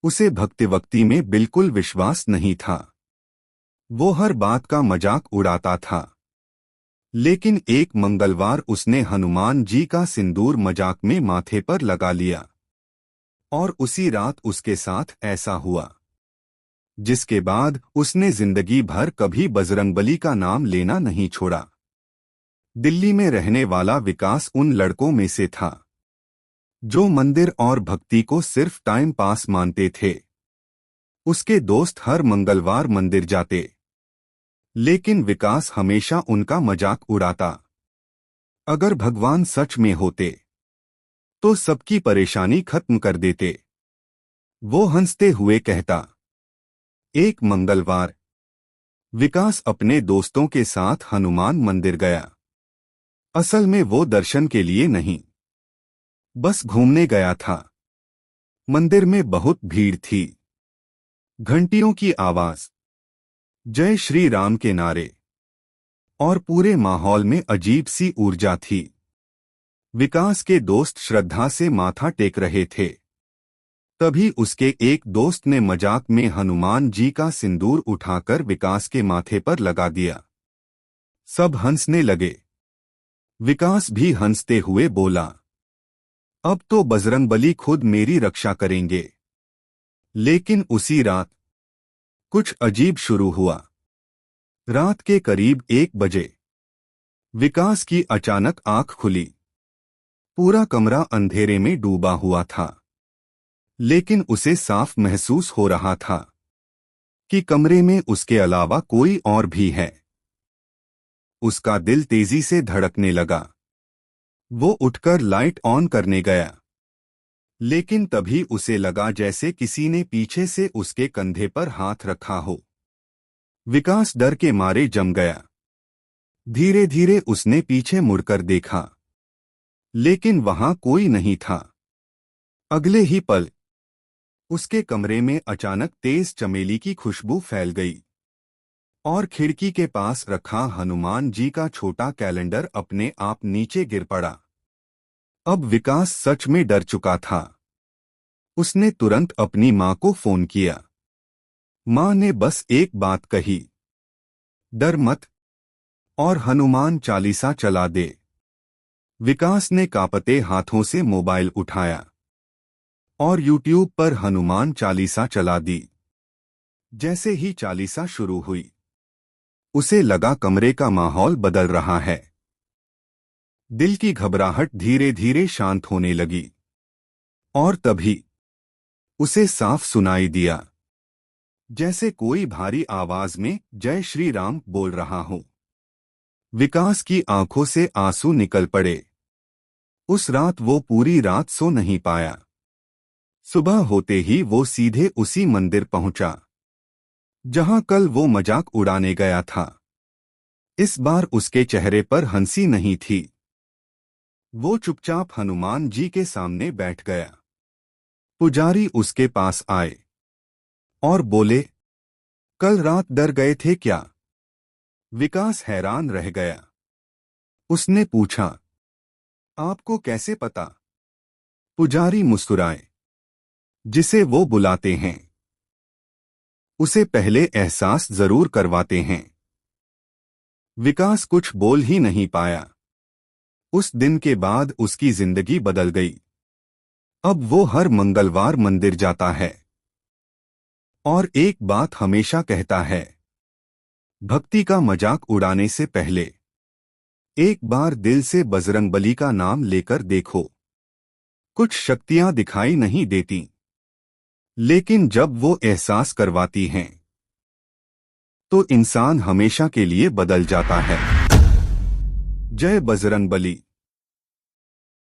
उसे भक्ति में बिल्कुल विश्वास नहीं था। वो हर बात का मजाक उड़ाता था। लेकिन एक मंगलवार उसने हनुमान जी का सिंदूर मजाक में माथे पर लगा लिया। और उसी रात उसके साथ ऐसा हुआ, जिसके बाद उसने जिंदगी भर कभी बजरंगबली का नाम लेना नहीं छोड़ा। दिल्ली में रहने वाला विकास उन लड़कों में से था जो मंदिर और भक्ति को सिर्फ टाइम पास मानते थे। उसके दोस्त हर मंगलवार मंदिर जाते, लेकिन विकास हमेशा उनका मजाक उड़ाता। अगर भगवान सच में होते तो सबकी परेशानी खत्म कर देते, वो हंसते हुए कहता। एक मंगलवार विकास अपने दोस्तों के साथ हनुमान मंदिर गया। असल में वो दर्शन के लिए नहीं, बस घूमने गया था। मंदिर में बहुत भीड़ थी। घंटियों की आवाज, जय श्री राम के नारे और पूरे माहौल में अजीब सी ऊर्जा थी। विकास के दोस्त श्रद्धा से माथा टेक रहे थे। तभी उसके एक दोस्त ने मजाक में हनुमान जी का सिंदूर उठाकर विकास के माथे पर लगा दिया। सब हंसने लगे। विकास भी हंसते हुए बोला, अब तो बजरंगबली खुद मेरी रक्षा करेंगे। लेकिन उसी रात कुछ अजीब शुरू हुआ। रात के करीब 1 बजे विकास की अचानक आंख खुली। पूरा कमरा अंधेरे में डूबा हुआ था, लेकिन उसे साफ महसूस हो रहा था कि कमरे में उसके अलावा कोई और भी है। उसका दिल तेजी से धड़कने लगा। वो उठकर लाइट ऑन करने गया, लेकिन तभी उसे लगा जैसे किसी ने पीछे से उसके कंधे पर हाथ रखा हो। विकास डर के मारे जम गया। धीरे धीरे उसने पीछे मुड़कर देखा, लेकिन वहां कोई नहीं था। अगले ही पल उसके कमरे में अचानक तेज चमेली की खुशबू फैल गई और खिड़की के पास रखा हनुमान जी का छोटा कैलेंडर अपने आप नीचे गिर पड़ा। अब विकास सच में डर चुका था। उसने तुरंत अपनी मां को फोन किया। मां ने बस एक बात कही, डर मत और हनुमान चालीसा चला दे। विकास ने कांपते हाथों से मोबाइल उठाया और यूट्यूब पर हनुमान चालीसा चला दी। जैसे ही चालीसा शुरू हुई, उसे लगा कमरे का माहौल बदल रहा है। दिल की घबराहट धीरे धीरे शांत होने लगी और तभी उसे साफ सुनाई दिया, जैसे कोई भारी आवाज में जय श्री राम बोल रहा हो। विकास की आंखों से आंसू निकल पड़े। उस रात वो पूरी रात सो नहीं पाया। सुबह होते ही वो सीधे उसी मंदिर पहुंचा जहां कल वो मजाक उड़ाने गया था। इस बार उसके चेहरे पर हंसी नहीं थी। वो चुपचाप हनुमान जी के सामने बैठ गया। पुजारी उसके पास आए और बोले, कल रात डर गए थे क्या? विकास हैरान रह गया। उसने पूछा, आपको कैसे पता? पुजारी मुस्कुराए, जिसे वो बुलाते हैं उसे पहले एहसास जरूर करवाते हैं। विकास कुछ बोल ही नहीं पाया। उस दिन के बाद उसकी जिंदगी बदल गई। अब वो हर मंगलवार मंदिर जाता है और एक बात हमेशा कहता है, भक्ति का मजाक उड़ाने से पहले एक बार दिल से बजरंगबली का नाम लेकर देखो। कुछ शक्तियां दिखाई नहीं देती, लेकिन जब वो एहसास करवाती हैं तो इंसान हमेशा के लिए बदल जाता है। जय बजरंगबली।